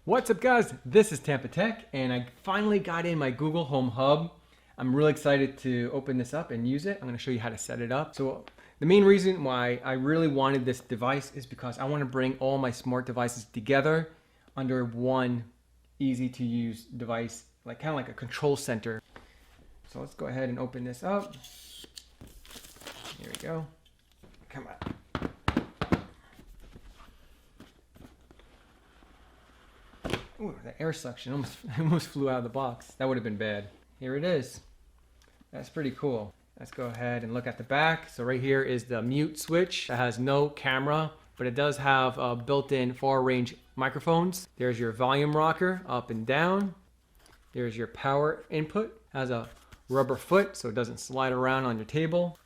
What's up guys, this is Tampatec and I finally got in my Google Home Hub. I'm really excited to open this up and use it. I'm going to show you how to set it up. So the main reason why I really wanted this device is because I want to bring all my smart devices together under one easy to use device, like kind of like a control center. So let's go ahead and open this up. Here we go. Come on. Ooh, the air suction almost flew out of the box. That would have been bad. Here it is. That's pretty cool. Let's go ahead and look at the back. So right here is the mute switch. It has no camera, but it does have built-in far range microphones. There's your volume rocker up and down. There's your power input. It has a rubber foot so it doesn't slide around on your table.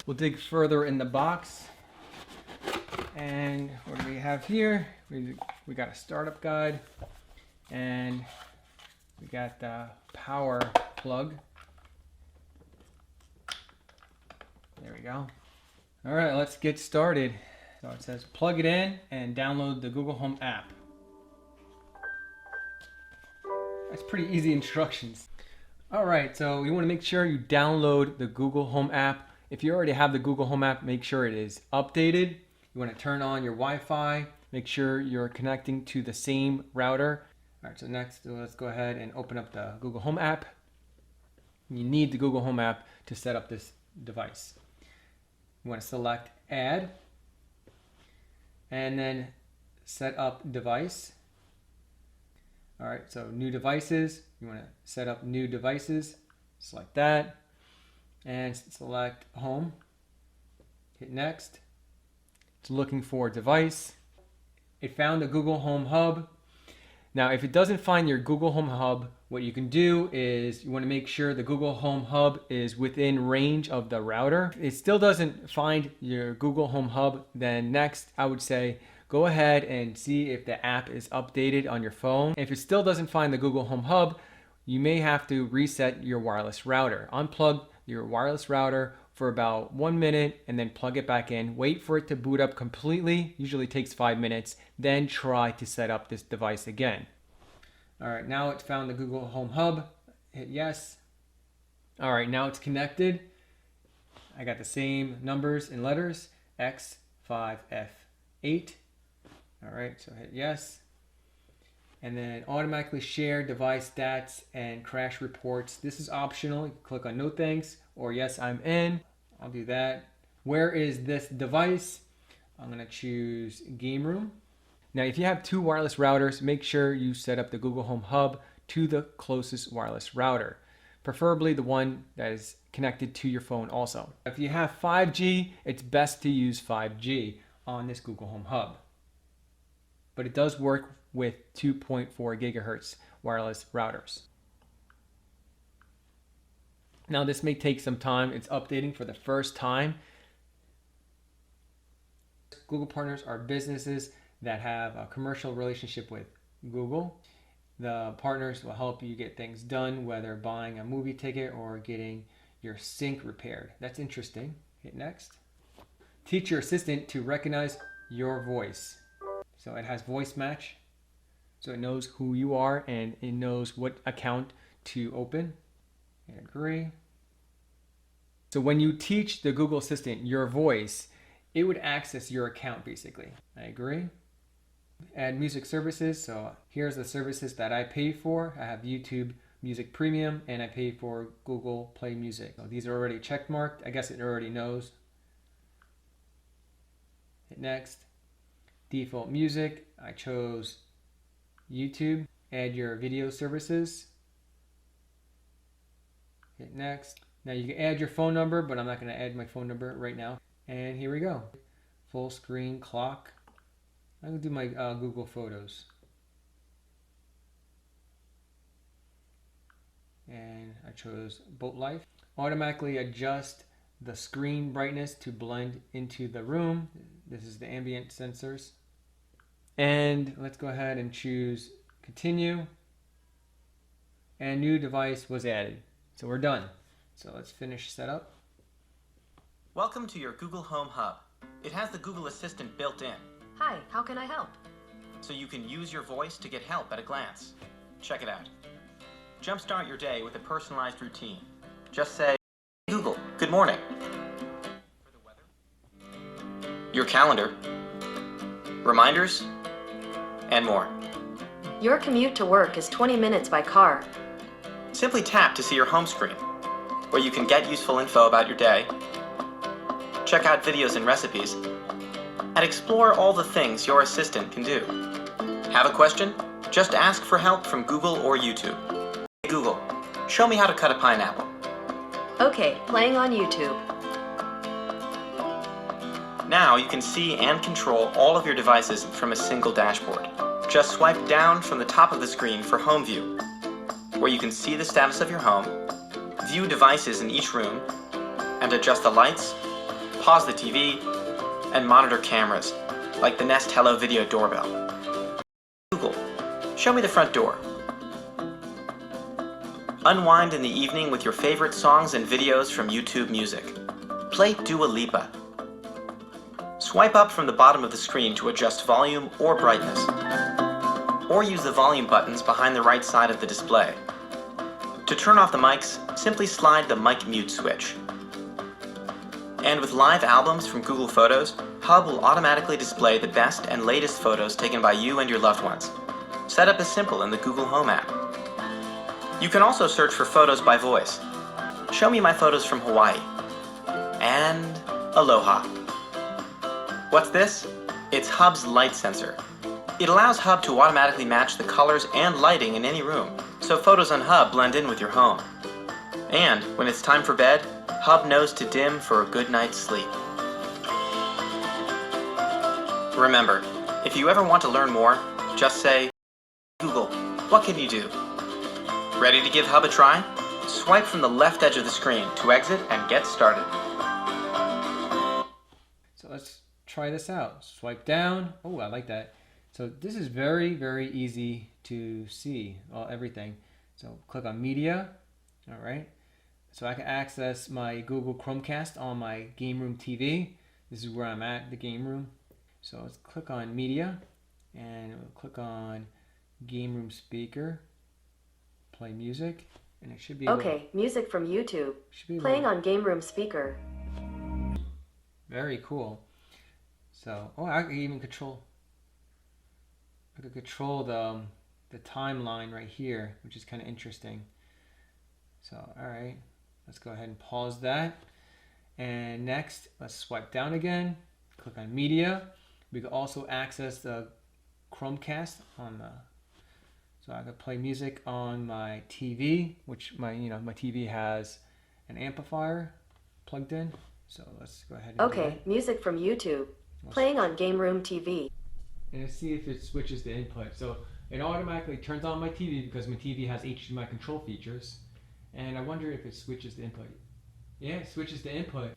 We'll dig further in the box. And what do we have here? We got a startup guide, and we got the power plug. There we go. All right, let's get started. So it says plug it in and download the Google Home app. That's pretty easy instructions. All right, so you want to make sure you download the Google Home app. If you already have the Google Home app, make sure it is updated. You want to turn on your Wi-Fi, make sure you're connecting to the same router. All right, so next let's go ahead and open up the Google Home app. You need the Google Home app to set up this device. You want to select Add, and then Set Up Device. All right, so New Devices, you want to set up New Devices, select that, and select Home, hit Next. It's looking for a device. It found the Google Home Hub. Now, if it doesn't find your Google Home Hub, what you can do is you want to make sure the Google Home Hub is within range of the router. If it still doesn't find your Google Home Hub, then next I would say go ahead and see if the app is updated on your phone. If it still doesn't find the Google Home Hub, you may have to reset your wireless router. Unplug your wireless router for about 1 minute and then plug it back in. Wait for it to boot up completely, usually takes 5 minutes, then try to set up this device again. All right, now it's found the Google Home Hub, hit yes. All right, now it's connected. I got the same numbers and letters, X5F8. All right, so hit yes. And then automatically share device stats and crash reports. This is optional. You can click on no thanks or yes, I'm in. I'll do that. Where is this device? I'm gonna choose game room. Now, if you have two wireless routers, make sure you set up the Google Home Hub to the closest wireless router, preferably the one that is connected to your phone also. If you have 5G, it's best to use 5G on this Google Home Hub. But it does work with 2.4 gigahertz wireless routers. Now this may take some time. It's updating for the first time. Google partners are businesses that have a commercial relationship with Google. The partners will help you get things done, whether buying a movie ticket or getting your sink repaired. That's interesting. Hit next. Teach your assistant to recognize your voice. So it has voice match. So it knows who you are and it knows what account to open. And agree. So when you teach the Google Assistant your voice, it would access your account basically. I agree. Add music services. So here's the services that I pay for. I have YouTube Music Premium and I pay for Google Play Music. So these are already check marked. I guess it already knows. Hit next. Default music. I chose YouTube. Add your video services. Hit next. Now you can add your phone number, but I'm not going to add my phone number right now. And here we go. Full screen clock. I'm going to do my Google Photos. And I chose Boat Life. Automatically adjust the screen brightness to blend into the room. This is the ambient sensors. And let's go ahead and choose continue. And new device was added. So we're done. So let's finish setup. Welcome to your Google Home Hub. It has the Google Assistant built in. Hi, how can I help? so you can use your voice to get help at a glance. Check it out. Jumpstart your day with a personalized routine. Just say, "Hey Google, good morning." For the weather, your calendar, reminders, and more. Your commute to work is 20 minutes by car. Simply tap to see your home screen, where you can get useful info about your day, check out videos and recipes, and explore all the things your assistant can do. Have a question? Just ask for help from Google or YouTube. Hey Google, show me how to cut a pineapple. Okay, playing on YouTube. Now you can see and control all of your devices from a single dashboard. Just swipe down from the top of the screen for Home View, where you can see the status of your home, view devices in each room, and adjust the lights, pause the TV, and monitor cameras, like the Nest Hello Video doorbell. Google, show me the front door. Unwind in the evening with your favorite songs and videos from YouTube Music. Play Dua Lipa. Swipe up from the bottom of the screen to adjust volume or brightness. Or use the volume buttons behind the right side of the display. To turn off the mics, simply slide the mic mute switch. And with live albums from Google Photos, Hub will automatically display the best and latest photos taken by you and your loved ones. Setup is simple in the Google Home app. You can also search for photos by voice. Show me my photos from Hawaii. And aloha. What's this? It's Hub's light sensor. It allows Hub to automatically match the colors and lighting in any room, so photos on Hub blend in with your home. And when it's time for bed, Hub knows to dim for a good night's sleep. Remember, if you ever want to learn more, just say, "Google, what can you do?" Ready to give Hub a try? Swipe from the left edge of the screen to exit and get started. So let's try this out. Swipe down. Oh, I like that. So this is very, very easy to see everything. So click on Media. All right. So I can access my Google Chromecast on my game room TV. This is where I'm at, the game room. So let's click on Media and we'll click on Game Room Speaker. Play music, and it should be Okay, music from YouTube. Playing on game room speaker. Very cool. So, I can even control. I could control the timeline right here, which is kind of interesting. So, all right, let's go ahead and pause that. And next, let's swipe down again. Click on Media. We can also access the Chromecast on the. So I could play music on my TV, which my TV has an amplifier plugged in. So let's go ahead and do Okay, that. music from YouTube. Playing on game room TV. And let's see if it switches the input. So it automatically turns on my TV because my TV has HDMI control features. And I wonder if it switches the input. Yeah, it switches the input.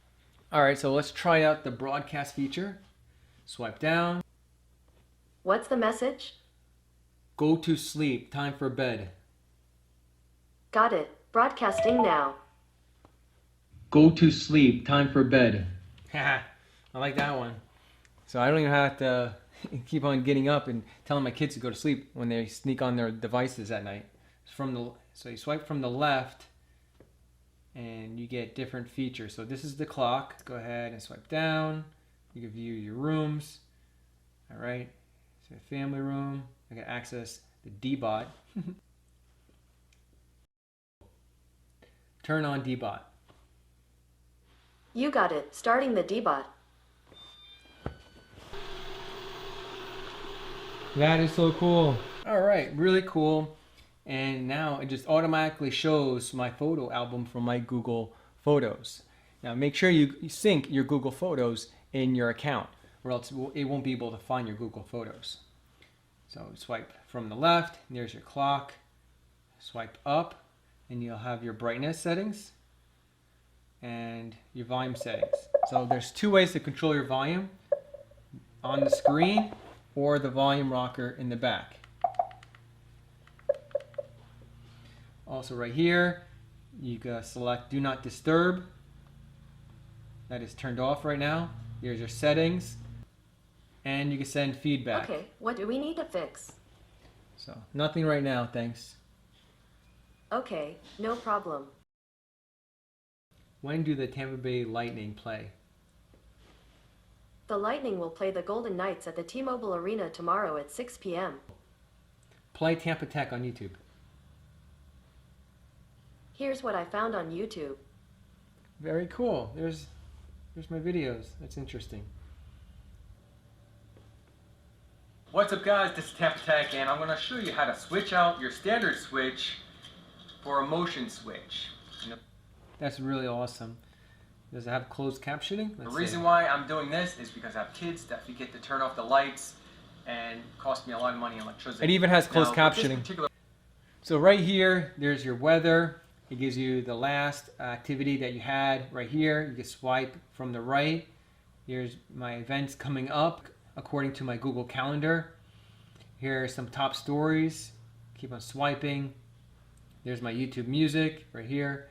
All right, so let's try out the broadcast feature. Swipe down. What's the message? Go to sleep. Time for bed. Got it. Broadcasting now. Go to sleep. Time for bed. Haha, I like that one. So I don't even have to keep on getting up and telling my kids to go to sleep when they sneak on their devices at night. So you swipe from the left and you get different features. So this is the clock. Go ahead and swipe down. You can view your rooms. All right. So family room. I can access the D-Bot. Turn on D-Bot. You got it. Starting the D-Bot. That is so cool. All right, really cool. And now it just automatically shows my photo album from my Google Photos. Now make sure you sync your Google Photos in your account, or else it won't be able to find your Google Photos. So swipe from the left, there's your clock. Swipe up, and you'll have your brightness settings and your volume settings. So there's two ways to control your volume: on the screen or the volume rocker in the back. Also right here, you can select Do Not Disturb. That is turned off right now. Here's your settings. and you can send feedback. Okay, what do we need to fix? So nothing right now, thanks. Okay, no problem. When do the Tampa Bay Lightning play? The Lightning will play the Golden Knights at the T-Mobile Arena tomorrow at 6 p.m. Play Tampatec on YouTube. Here's what I found on YouTube. Very cool. There's my videos. That's interesting. What's up, guys? This is Tampatec, and I'm going to show you how to switch out your standard switch for a motion switch. That's really awesome. Does it have closed captioning? The reason why I'm doing this is because I have kids that forget to turn off the lights and cost me a lot of money in electricity. It even has closed captioning. So right here, there's your weather. It gives you the last activity that you had right here. You can swipe from the right. Here's my events coming up according to my Google Calendar. Here are some top stories. Keep on swiping. There's my YouTube music right here.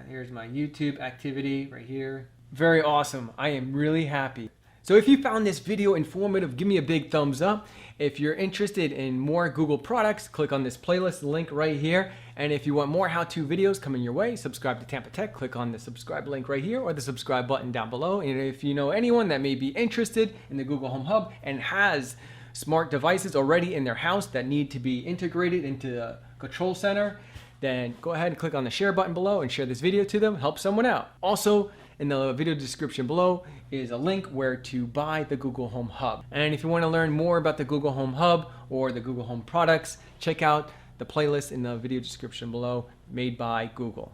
Here's my YouTube activity right here. Very awesome. I am really happy. So if you found this video informative, give me a big thumbs up. If you're interested in more Google products, click on this playlist link right here. And if you want more how-to videos coming your way, subscribe to Tampatec. Click on the subscribe link right here or the subscribe button down below. And if you know anyone that may be interested in the Google Home Hub and has smart devices already in their house that need to be integrated into the control center, then go ahead and click on the share button below and share this video to them. Help someone out. Also, in the video description below is a link where to buy the Google Home Hub. And if you want to learn more about the Google Home Hub or the Google Home products, check out the playlist in the video description below made by Google.